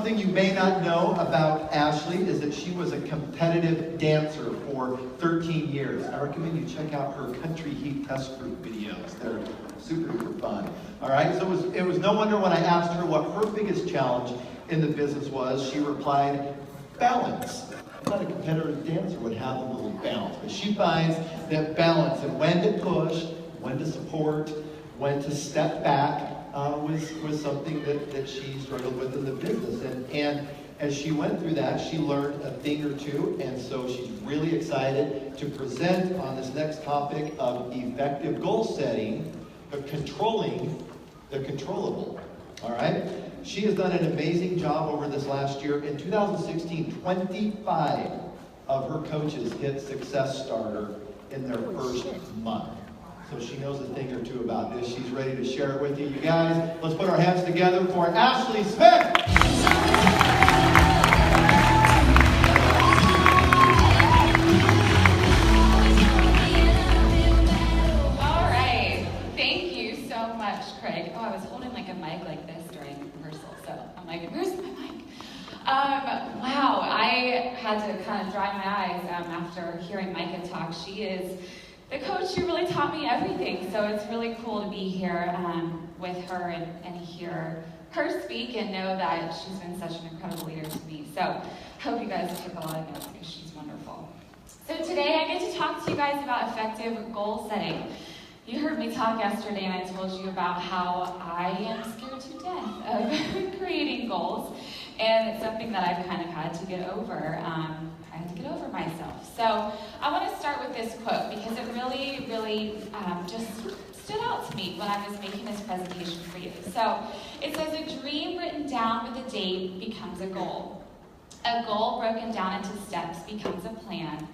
Something you may not know about Ashley is that she was a competitive dancer for 13 years. I recommend you check out her Country Heat Test Group videos. They're super duper fun. All right, so it was no wonder when I asked her what her biggest challenge in the business was, she replied, balance. I thought a competitive dancer would have a little balance, but she finds that balance and when to push, when to support, when to step back was something that she struggled with in the business. And as she went through that, she learned a thing or two, and so she's really excited to present on this next topic of effective goal setting, but controlling the controllable. All right? She has done an amazing job over this last year. In 2016, 25 of her coaches hit Success Starter in their first month. So she knows a thing or two about this. She's ready to share it with you. You guys, let's put our hands together for Ashley Smith. All right. Thank you so much, Craig. Oh, I was holding like a mic like this during rehearsal, so I'm like, where's my mic? Wow, I had to kind of dry my eyes after hearing Micah talk. She is the coach who really taught me everything, so it's really cool to be here with her and hear her speak and know that she's been such an incredible leader to me. So I hope you guys took a lot of notes because she's wonderful. So today I get to talk to you guys about effective goal setting. You heard me talk yesterday and I told you about how I am scared to death of creating goals, and it's something that I've kind of had to get over. I had to get over myself. So I want to start with this quote because it really, really just stood out to me when I was making this presentation for you. So it says, a dream written down with a date becomes a goal. A goal broken down into steps becomes a plan.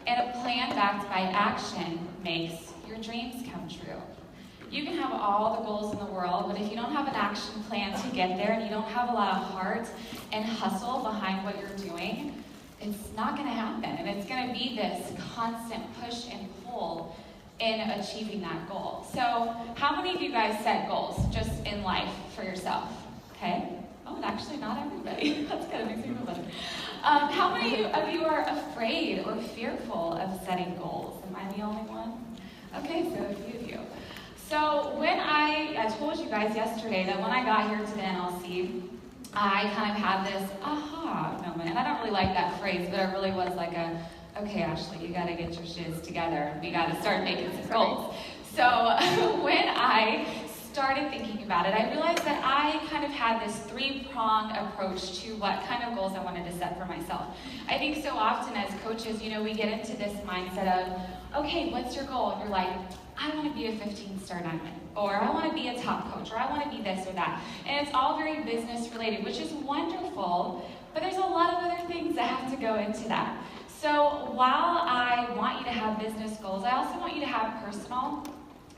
And a plan backed by action makes your dreams come true. You can have all the goals in the world, but if you don't have an action plan to get there and you don't have a lot of heart and hustle behind what you're doing, it's not going to happen. And it's going to be this constant push and pull in achieving that goal. So how many of you guys set goals just in life for yourself? Okay? Oh, and actually not everybody. That's good. It makes me feel better. How many of you are afraid or fearful of setting goals? Am I the only one? Okay, so a few of you. So when I told you guys yesterday that when I got here to the NLC, I kind of had this aha moment. And I don't really like that phrase, but it really was like a, okay, Ashley, you got to get your shiz together. We got to start making some goals. So when I started thinking about it, I realized that I kind of had this three-pronged approach to what kind of goals I wanted to set for myself. I think so often as coaches, you know, we get into this mindset of, okay, what's your goal? And you're like, I want to be a 15-star diamond, or I want to be a top coach, or I want to be this or that. And it's all very business related, which is wonderful, but there's a lot of other things that have to go into that. So while I want you to have business goals, I also want you to have personal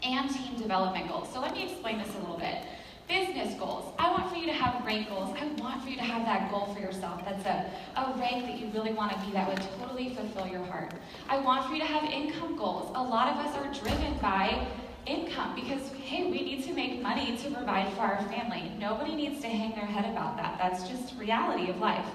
and team development goals. So let me explain this a little bit. Business goals. I want for you to have rank goals. I want for you to have that goal for yourself. That's a rank that you really want to be that would totally fulfill your heart. I want for you to have income goals. A lot of us are driven by income because, hey, we need to make money to provide for our family. Nobody needs to hang their head about that. That's just reality of life.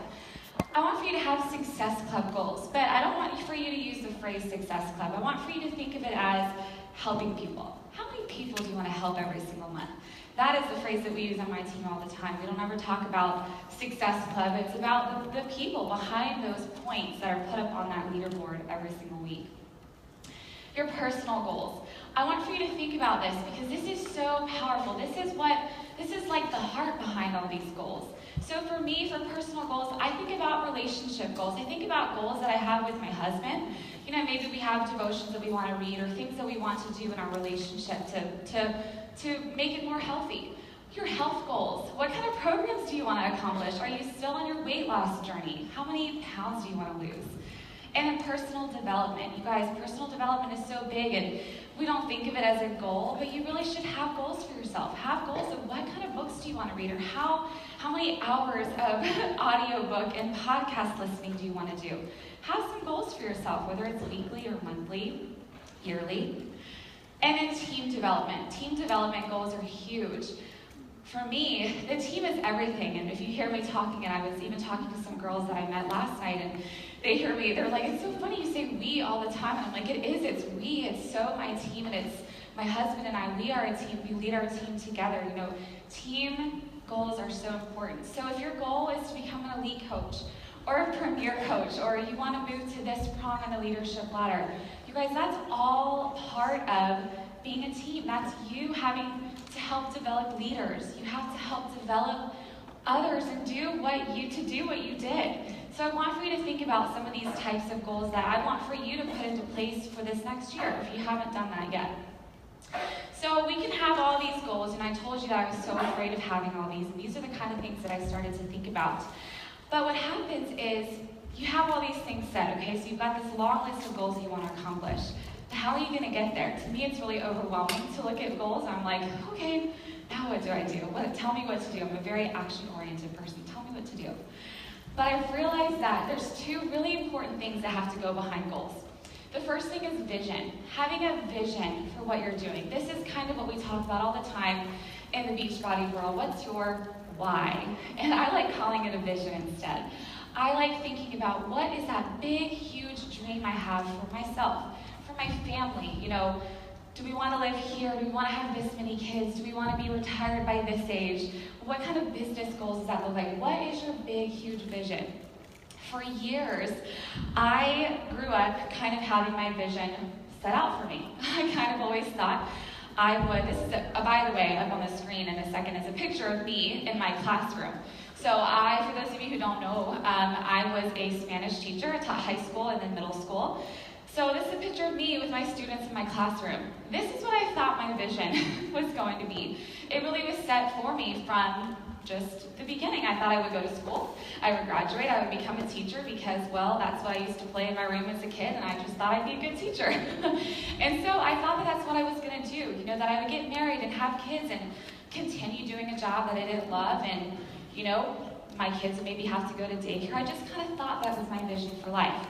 I want for you to have Success Club goals, but I don't want for you to use the phrase Success Club. I want for you to think of it as helping people. How many people do you want to help every single month? That is the phrase that we use on my team all the time. We don't ever talk about Success Club. It's about the people behind those points that are put up on that leaderboard every single week. Your personal goals. I want for you to think about this because this is so powerful. This is like the heart behind all these goals. So for me, for personal goals, I think about relationship goals. I think about goals that I have with my husband. You know, maybe we have devotions that we want to read or things that we want to do in our relationship to make it more healthy. Your health goals. What kind of programs do you want to accomplish? Are you still on your weight loss journey? How many pounds do you want to lose? And then personal development. You guys, personal development is so big and we don't think of it as a goal, but you really should have goals for yourself. Have goals of what kind of books do you want to read or how many hours of audiobook and podcast listening do you want to do? Have some goals for yourself, whether it's weekly or monthly, yearly. And then team development. Team development goals are huge. For me, the team is everything. And if you hear me talking, and I was even talking to some girls that I met last night, and they hear me, they're like, it's so funny you say we all the time. And I'm like, it is, it's we, it's so my team, and it's my husband and I, we are a team, we lead our team together. You know, team goals are so important. So if your goal is to become an elite coach, or a premier coach, or you want to move to this prong on the leadership ladder, you guys, that's all part of being a team. That's you having to help develop leaders. You have to help develop others and do what you did. So I want for you to think about some of these types of goals that I want for you to put into place for this next year, if you haven't done that yet. So we can have all these goals, and I told you that I was so afraid of having all these, and these are the kind of things that I started to think about. But what happens is, you have all these things set, okay? So you've got this long list of goals you want to accomplish. How are you going to get there? To me, it's really overwhelming to look at goals. I'm like, okay, now what do I do? Tell me what to do. I'm a very action-oriented person. Tell me what to do. But I've realized that there's two really important things that have to go behind goals. The first thing is vision. Having a vision for what you're doing. This is kind of what we talk about all the time in the Beachbody world. What's your why? And I like calling it a vision instead. I like thinking about what is that big, huge dream I have for myself, for my family. You know, do we want to live here? Do we want to have this many kids? Do we want to be retired by this age? What kind of business goals does that look like? What is your big, huge vision? For years, I grew up kind of having my vision set out for me. I kind of always thought I would, this is, by the way, up on the screen in a second is a picture of me in my classroom. So for those of you who don't know, I was a Spanish teacher. I taught high school and then middle school. So this is a picture of me with my students in my classroom. This is what I thought my vision was going to be. It really was set for me from just the beginning. I thought I would go to school, I would graduate, I would become a teacher because, well, that's what I used to play in my room as a kid, and I just thought I'd be a good teacher. And so I thought that that's what I was going to do, you know, that I would get married and have kids and continue doing a job that I didn't love, and, you know, my kids would maybe have to go to daycare. I just kind of thought that was my vision for life.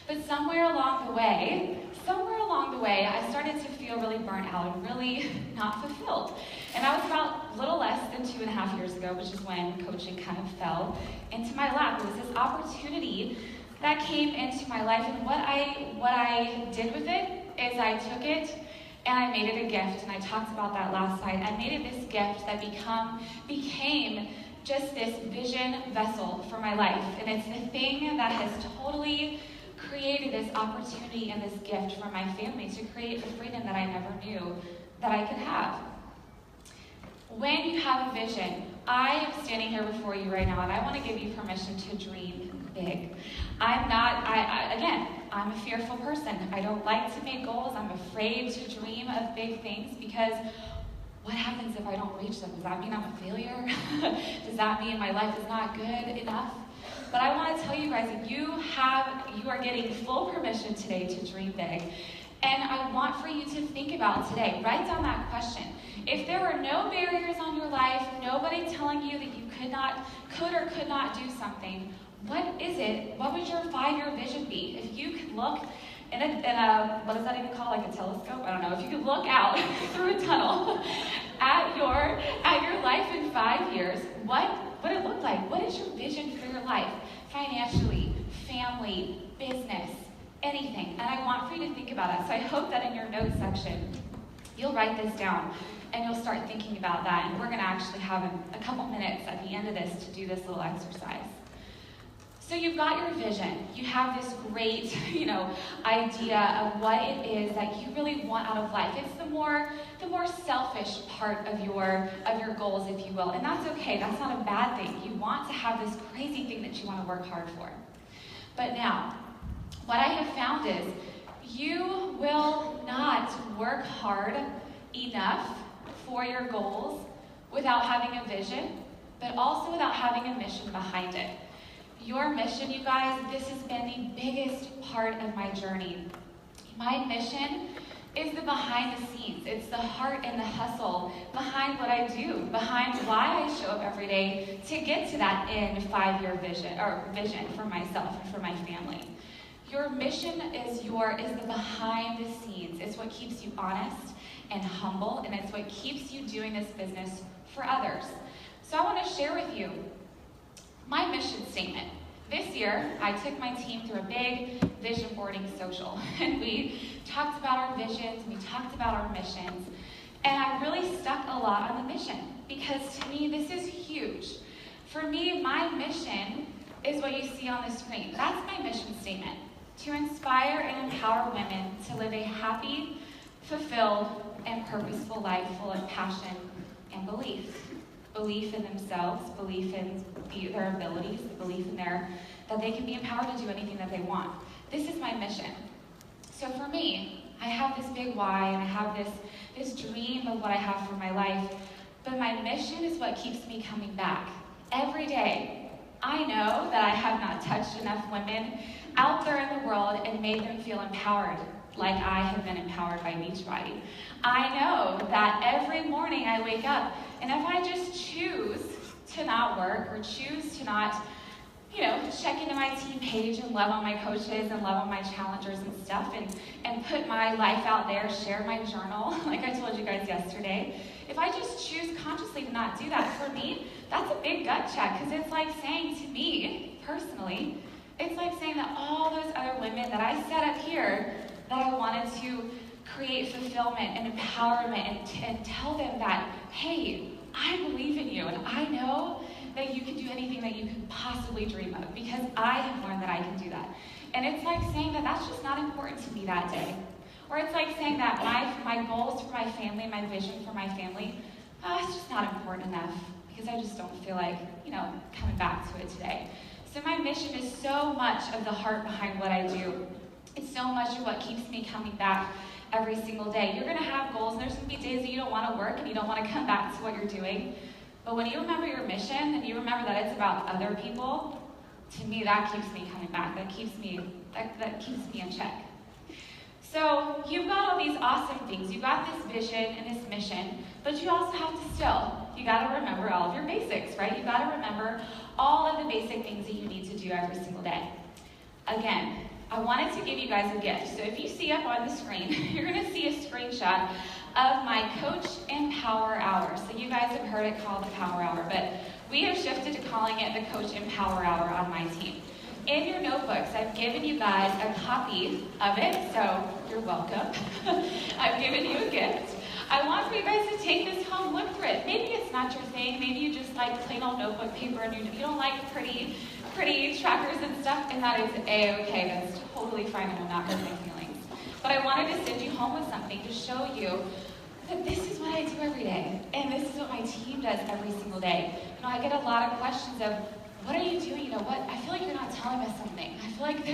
But somewhere along the way, I started to feel really burnt out and really not fulfilled. And that was about a little less than 2.5 years ago, which is when coaching kind of fell into my lap. It was this opportunity that came into my life, and what I did with it is I took it and I made it a gift, and I talked about that last night. I made it this gift that became just this vision vessel for my life, and it's the thing that has totally created this opportunity and this gift for my family to create the freedom that I never knew that I could have. When you have a vision, I am standing here before you right now, and I want to give you permission to dream big. I'm a fearful person. I don't like to make goals. I'm afraid to dream of big things because what happens if I don't reach them? Does that mean I'm a failure? Does that mean my life is not good enough? But I want to tell you guys that you are getting full permission today to dream big. And I want for you to think about today, write down that question. If there were no barriers on your life, nobody telling you that you could or could not do something, what would your 5-year vision be? If you could look in a what is that even called, like a telescope? I don't know. If you could look out through a tunnel at your life in 5 years, what would it look like? What is your vision for your life? Financially, family, business, anything. And I want for you to think about it. So I hope that in your notes section, you'll write this down and you'll start thinking about that. And we're going to actually have a couple minutes at the end of this to do this little exercise. So you've got your vision. You have this great, idea of what it is that you really want out of life. It's the more selfish part of your goals, if you will. And that's okay. That's not a bad thing. You want to have this crazy thing that you want to work hard for. But now, what I have found is you will not work hard enough for your goals without having a vision, but also without having a mission behind it. Your mission, you guys, this has been the biggest part of my journey. My mission is the behind the scenes. It's the heart and the hustle behind what I do, behind why I show up every day to get to that end 5-year vision for myself and for my family. Your mission is the behind the scenes. It's what keeps you honest and humble, and it's what keeps you doing this business for others. So I want to share with you my mission statement. This year, I took my team through a big vision boarding social, and we talked about our visions, we talked about our missions, and I really stuck a lot on the mission, because to me, this is huge. For me, my mission is what you see on the screen. That's my mission statement, to inspire and empower women to live a happy, fulfilled, and purposeful life full of passion and belief. Belief in themselves, belief in their abilities, belief in that they can be empowered to do anything that they want. This is my mission. So for me, I have this big why, and I have this dream of what I have for my life, but my mission is what keeps me coming back. Every day, I know that I have not touched enough women out there in the world and made them feel empowered like I have been empowered by Beachbody. I know that every morning I wake up, and if I just choose to not work or choose to not, check into my team page and love on my coaches and love on my challengers and stuff and put my life out there, share my journal, like I told you guys yesterday, if I just choose consciously to not do that, for me, that's a big gut check, because it's like saying to me, personally, it's like saying that all those other women that I set up here, that I wanted to create fulfillment and empowerment and tell them that, hey, I believe in you, and I know that you can do anything that you could possibly dream of, because I have learned that I can do that. And it's like saying that that's just not important to me that day. Or it's like saying that my goals for my family, my vision for my family, it's just not important enough, because I just don't feel like, coming back to it today. So my mission is so much of the heart behind what I do. It's so much of what keeps me coming back every single day. You're going to have goals, and there's going to be days that you don't want to work and you don't want to come back to what you're doing. But when you remember your mission and you remember that it's about other people, to me, that keeps me coming back. That keeps me in check. So you've got all these awesome things. You've got this vision and this mission, but you also have to you got to remember all of your basics, right? You've got to remember all of the basic things that you need to do every single day. Again, I wanted to give you guys a gift. So if you see up on the screen, you're going to see a screenshot of my Coach Empower Hour. So you guys have heard it called the Power Hour, but we have shifted to calling it the Coach Empower Hour on my team. In your notebooks, I've given you guys a copy of it, so you're welcome. I've given you a gift. I want for you guys to take this home, look through it. Maybe it's not your thing. Maybe you just like plain old notebook paper and you don't like pretty trackers and stuff, and that is A-okay. That's totally fine, and will not hurt my feelings. But I wanted to send you home with something to show you that this is what I do every day, and this is what my team does every single day. I get a lot of questions of, what are you doing? I feel like you're not telling us something. I feel like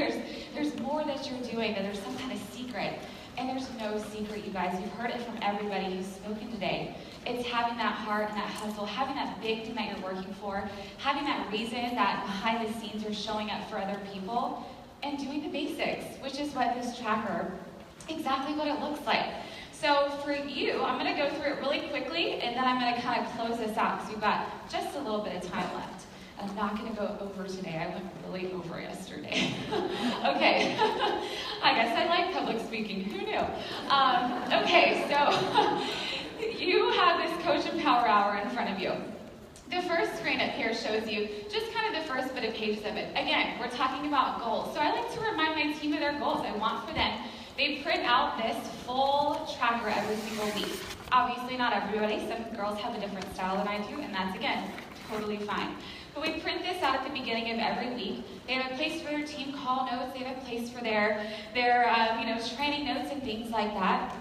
there's more that you're doing, that there's some kind of secret. And there's no secret, you guys. You've heard it from everybody who's spoken today. It's having that heart and that hustle, having that big thing that you're working for, having that reason that behind the scenes you're showing up for other people, and doing the basics, which is what this tracker, exactly what it looks like. So for you, I'm going to go through it really quickly, and then I'm going to kind of close this out, because we've got just a little bit of time left. I'm not going to go over today. I went really over yesterday. Okay. I guess I like public speaking. Who knew? Okay, so you have this Coach Empower Hour in front of you. The first screen up here shows you just kind of the first bit of pages of it. Again, we're talking about goals. So I like to remind my team of their goals. I want for them, they print out this full tracker every single week. Obviously not everybody. Some girls have a different style than I do, and that's, again, totally fine. But we print this out at the beginning of every week. They have a place for their team call notes. They have a place for their training notes and things like that.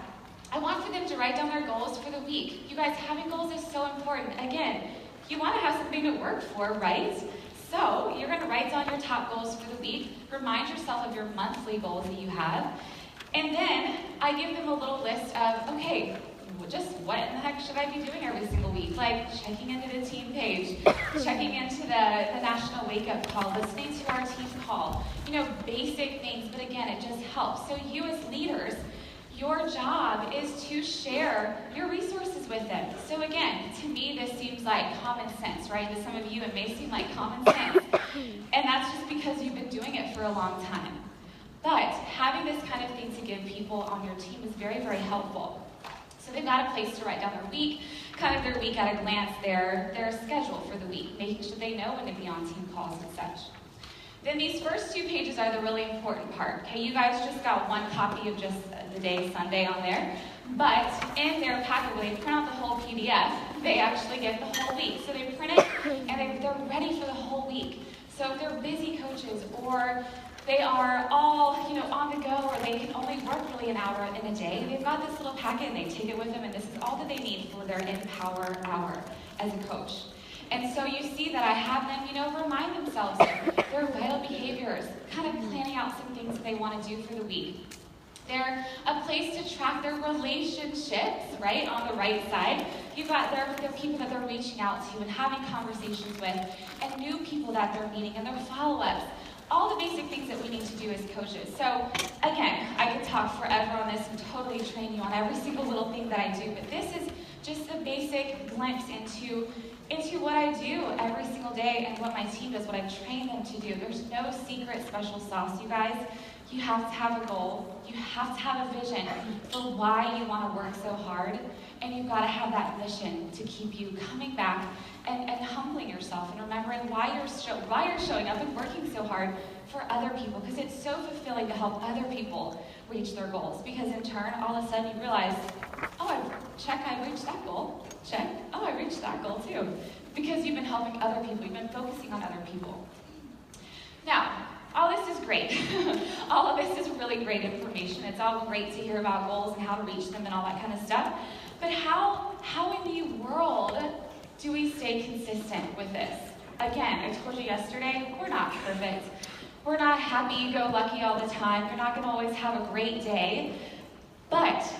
I want for them to write down their goals for the week. You guys, having goals is so important. Again, you want to have something to work for, right? So you're going to write down your top goals for the week. Remind yourself of your monthly goals that you have. And then I give them a little list of, okay, just what in the heck should I be doing every single week? Like checking into the team page, checking into the national wake-up call, listening to our team call, basic things, but again, it just helps. So you as leaders, your job is to share your resources with them. So again, to me, this seems like common sense, right? To some of you, it may seem like common sense. And that's just because you've been doing it for a long time. But having this kind of thing to give people on your team is very, very helpful. So they've got a place to write down their week. kind of their week at a glance, their schedule for the week, making sure they know when to be on team calls and such. Then these first 2 pages are the really important part. Okay, you guys just got 1 copy of just the day Sunday on there, but in their packet, when they print out the whole PDF, they actually get the whole week. So they print it, and they're ready for the whole week. So if they're busy coaches, or they are all, on the go, or they can only work really an hour in a day, they've got this little packet, and they take it with them, and this is all that they need for their Empower Hour as a coach. And so you see that I have them, remind themselves of their vital behaviors, kind of planning out some things that they want to do for the week. They're a place to track their relationships, right, on the right side. You've got their people that they're reaching out to and having conversations with, and new people that they're meeting, and their follow-ups. All the basic things that we need to do as coaches. So, again, I could talk forever on this and totally train you on every single little thing that I do, but this is just the basic glimpse into what I do every single day and what my team does, what I train them to do. There's no secret special sauce, you guys. You have to have a goal. You have to have a vision for why you want to work so hard. And you've got to have that mission to keep you coming back and humbling yourself and remembering why you're showing up and working so hard for other people. Because it's so fulfilling to help other people reach their goals. Because in turn, all of a sudden you realize, oh, I reached that goal. Check. Oh, I reached that goal too. Because you've been helping other people. You've been focusing on other people. Now, all this is great. All of this is really great information. It's all great to hear about goals and how to reach them and all that kind of stuff. But how in the world do we stay consistent with this? Again, I told you yesterday, we're not perfect. We're not happy-go-lucky all the time. You're not going to always have a great day. But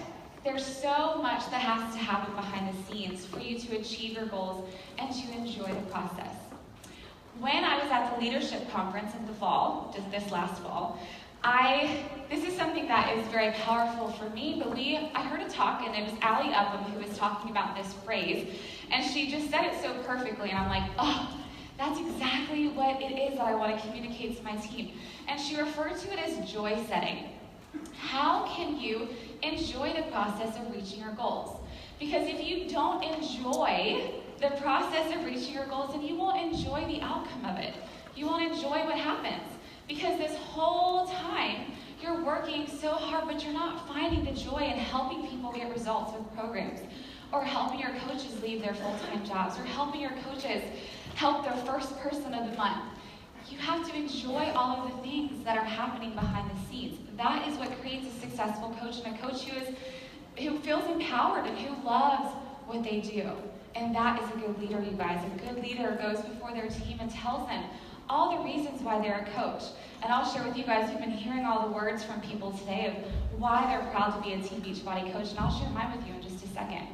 there's so much that has to happen behind the scenes for you to achieve your goals and to enjoy the process. When I was at the leadership conference in the fall, just this last fall, this is something that is very powerful for me, but I heard a talk, and it was Allie Upham who was talking about this phrase, and she just said it so perfectly, and I'm like, oh, that's exactly what it is that I want to communicate to my team. And she referred to it as joy setting. How can you enjoy the process of reaching your goals? Because if you don't enjoy the process of reaching your goals, then you won't enjoy the outcome of it. You won't enjoy what happens. Because this whole time, you're working so hard, but you're not finding the joy in helping people get results with programs, or helping your coaches leave their full-time jobs, or helping your coaches help their first person of the month. You have to enjoy all of the things that are happening behind the scenes. That is what creates a successful coach, and a coach who feels empowered and who loves what they do. And that is a good leader, you guys. A good leader goes before their team and tells them all the reasons why they're a coach. And I'll share with you guys, we've been hearing all the words from people today of why they're proud to be a Team Beachbody coach, and I'll share mine with you in just a second.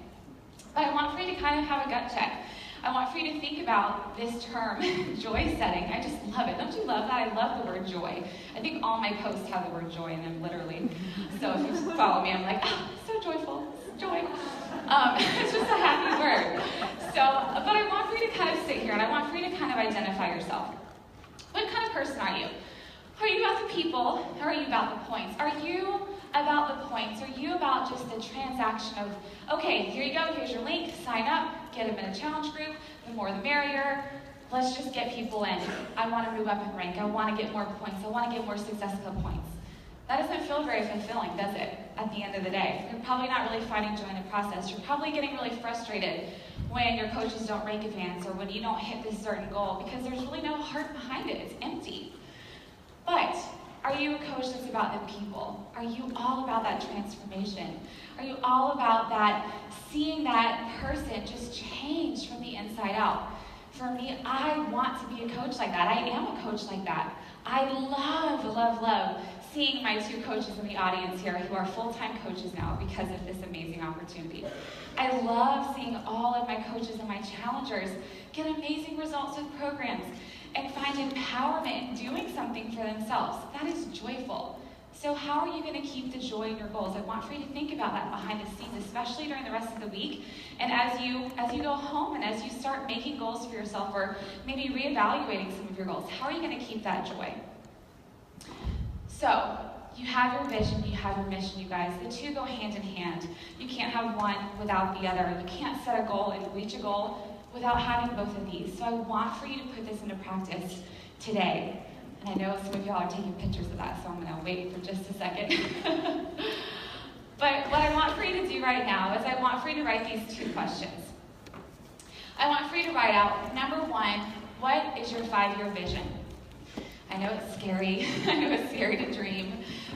But I want for you to kind of have a gut check. I want for you to think about this term, joy setting. I just love it. Don't you love that? I love the word joy. I think all my posts have the word joy in them, literally. So if you follow me, I'm like, oh, so joyful, joy. It's just a happy word. So, but I want for you to kind of sit here, and I want for you to kind of identify yourself. What kind of person are you? Are you about the people, or are you about the points? Are you about the points? Are you about just the transaction of, okay, here you go, here's your link, sign up, get them in a challenge group, the more the merrier, let's just get people in. I want to move up in rank, I want to get more points, I want to get more successful points. That doesn't feel very fulfilling, does it, at the end of the day? You're probably not really finding joy in the process. You're probably getting really frustrated when your coaches don't rank advance, or when you don't hit this certain goal, because there's really no heart behind it, it's empty. But are you a coach that's about the people? Are you all about that transformation? Are you all about that, seeing that person just change from the inside out? For me, I want to be a coach like that. I am a coach like that. I love, love, love seeing my 2 coaches in the audience here who are full-time coaches now because of this amazing opportunity. I love seeing all of my coaches and my challengers get amazing results with programs and find empowerment in doing something for themselves. That is joyful. So how are you going to keep the joy in your goals? I want for you to think about that behind the scenes, especially during the rest of the week. And as you go home and as you start making goals for yourself, or maybe reevaluating some of your goals, how are you going to keep that joy? So you have your vision, you have your mission, you guys. The two go hand in hand. You can't have one without the other. You can't set a goal and reach a goal without having both of these. So I want for you to put this into practice today. And I know some of y'all are taking pictures of that, so I'm going to wait for just a second. But what I want for you to do right now is I want for you to write these two questions. I want for you to write out, number one, what is your 5-year vision? I know it's scary. I know it's scary to dream.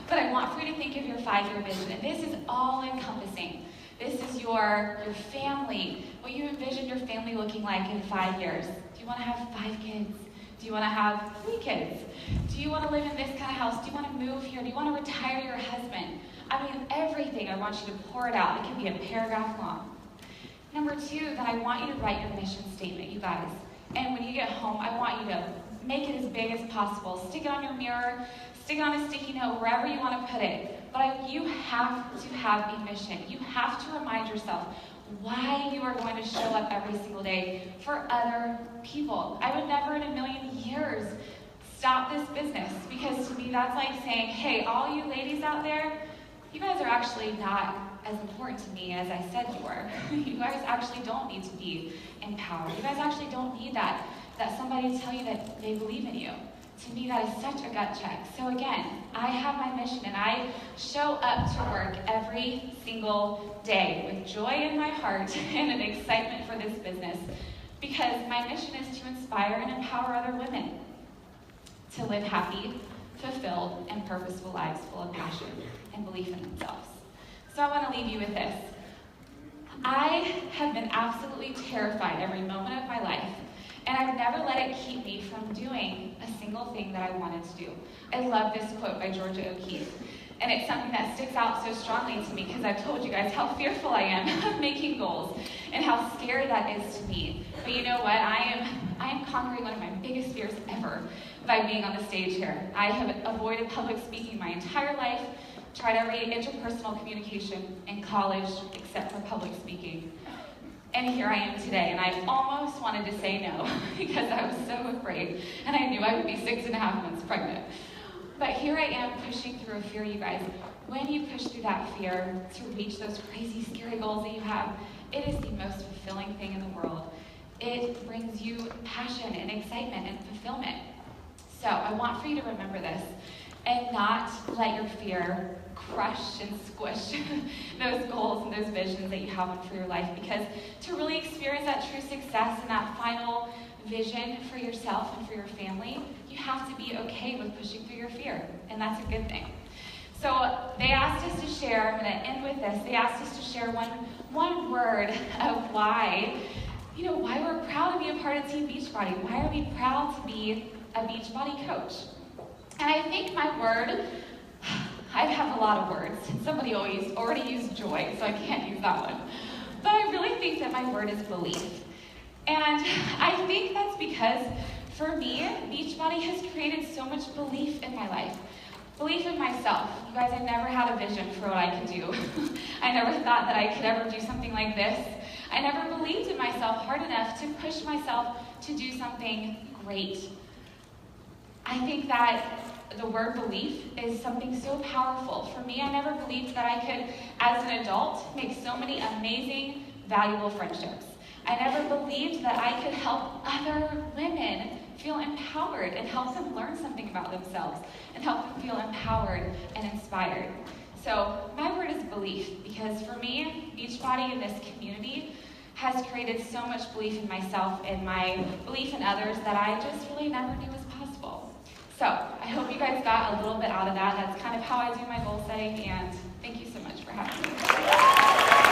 But I want for you to think of your 5-year vision. And this is all-encompassing. This is your family, what you envision your family looking like in 5 years. Do you want to have 5 kids? Do you want to have 3 kids? Do you want to live in this kind of house? Do you want to move here? Do you want to retire your husband? I mean, everything, I want you to pour it out. It can be a paragraph long. Number 2, then I want you to write your mission statement, you guys. And when you get home, I want you to make it as big as possible. Stick it on your mirror, stick it on a sticky note, wherever you want to put it. But you have to have a mission. You have to remind yourself why you are going to show up every single day for other people. I would never in a million years stop this business, because to me that's like saying, hey, all you ladies out there, you guys are actually not as important to me as I said you were. You guys actually don't need to be empowered. You guys actually don't need that somebody tell you that they believe in you. To me, that is such a gut check. So again, I have my mission, and I show up to work every single day with joy in my heart and an excitement for this business, because my mission is to inspire and empower other women to live happy, fulfilled, and purposeful lives full of passion and belief in themselves. So I want to leave you with this. I have been absolutely terrified every moment of my life, and I've never let it keep me from doing a single thing that I wanted to do. I love this quote by Georgia O'Keeffe, and it's something that sticks out so strongly to me because I've told you guys how fearful I am of making goals and how scary that is to me. But you know what? I am conquering one of my biggest fears ever by being on the stage here. I have avoided public speaking my entire life, tried every interpersonal communication in college except for public speaking. And here I am today, and I almost wanted to say no because I was so afraid, and I knew I would be 6.5 months pregnant. But here I am pushing through a fear, you guys. When you push through that fear to reach those crazy, scary goals that you have, it is the most fulfilling thing in the world. It brings you passion and excitement and fulfillment. So I want for you to remember this and not let your fear crush and squish those goals and those visions that you have for your life, because to really experience that true success and that final vision for yourself and for your family, you have to be okay with pushing through your fear, and that's a good thing. So they asked us to share, I'm going to end with this, they asked us to share one word of why we're proud to be a part of Team Beachbody. Why are we proud to be a Beachbody coach? And I think my word, I have a lot of words. Somebody already used joy, so I can't use that one. But I really think that my word is belief. And I think that's because, for me, Beachbody has created so much belief in my life. Belief in myself. You guys, I never had a vision for what I could do. I never thought that I could ever do something like this. I never believed in myself hard enough to push myself to do something great. I think that the word belief is something so powerful. For me, I never believed that I could, as an adult, make so many amazing, valuable friendships. I never believed that I could help other women feel empowered and help them learn something about themselves and help them feel empowered and inspired. So my word is belief, because for me, Beachbody and this community has created so much belief in myself and my belief in others that I just really never knew was possible. So I hope you guys got a little bit out of that. That's kind of how I do my goal setting, and thank you so much for having me.